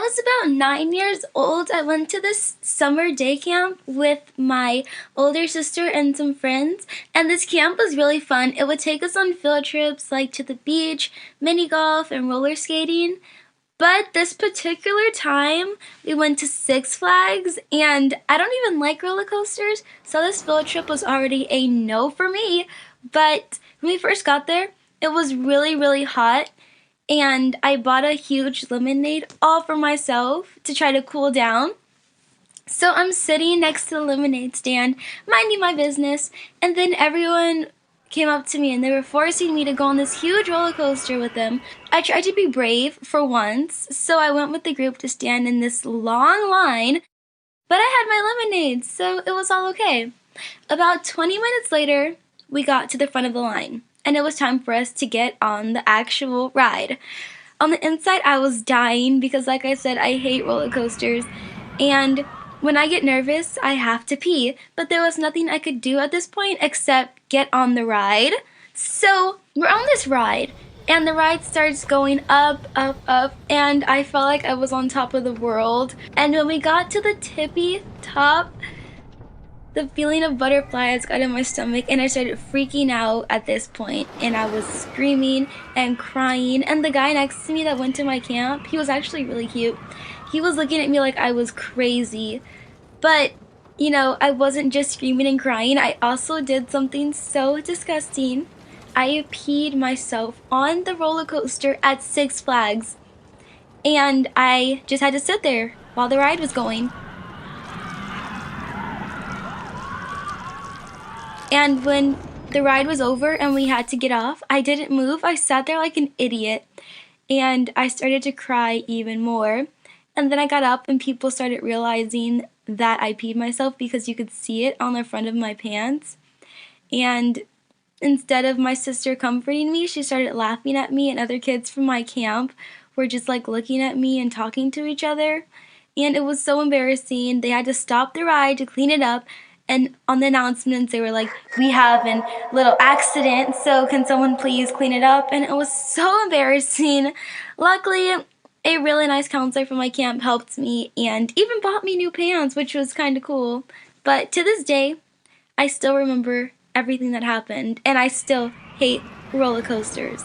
was about 9 years old, I went to this summer day camp with my older sister and some friends, and this camp was really fun. It would take us on field trips like to the beach, mini golf, and roller skating. But this particular time, we went to Six Flags, and I don't even like roller coasters, so this field trip was already a no for me. But when we first got there, it was really, really hot, and I bought a huge lemonade all for myself to try to cool down. So I'm sitting next to the lemonade stand, minding my business, and then everyone came up to me and they were forcing me to go on this huge roller coaster with them. I tried to be brave for once, so I went with the group to stand in this long line, but I had my lemonade, so it was all okay. About 20 minutes later, we got to the front of the line, and it was time for us to get on the actual ride. On the inside, I was dying because, like I said, I hate roller coasters, and when I get nervous, I have to pee, but there was nothing I could do at this point except get on the ride. So we're on this ride, and the ride starts going up, up, up, and I felt like I was on top of the world. And when we got to the tippy top, the feeling of butterflies got in my stomach, and I started freaking out at this point, and I was screaming and crying. And the guy next to me that went to my camp, he was actually really cute. He was looking at me like I was crazy. But, you know, I wasn't just screaming and crying. I also did something so disgusting. I peed myself on the roller coaster at Six Flags. And I just had to sit there while the ride was going. And when the ride was over and we had to get off, I didn't move. I sat there like an idiot. And I started to cry even more. And then I got up and people started realizing that I peed myself because you could see it on the front of my pants. And instead of my sister comforting me, she started laughing at me, and other kids from my camp were just like looking at me and talking to each other. And it was so embarrassing. They had to stop the ride to clean it up. And on the announcements, they were like, "We have a little accident, so can someone please clean it up?" And it was so embarrassing. Luckily, a really nice counselor from my camp helped me and even bought me new pants, which was kind of cool. But to this day, I still remember everything that happened, and I still hate roller coasters.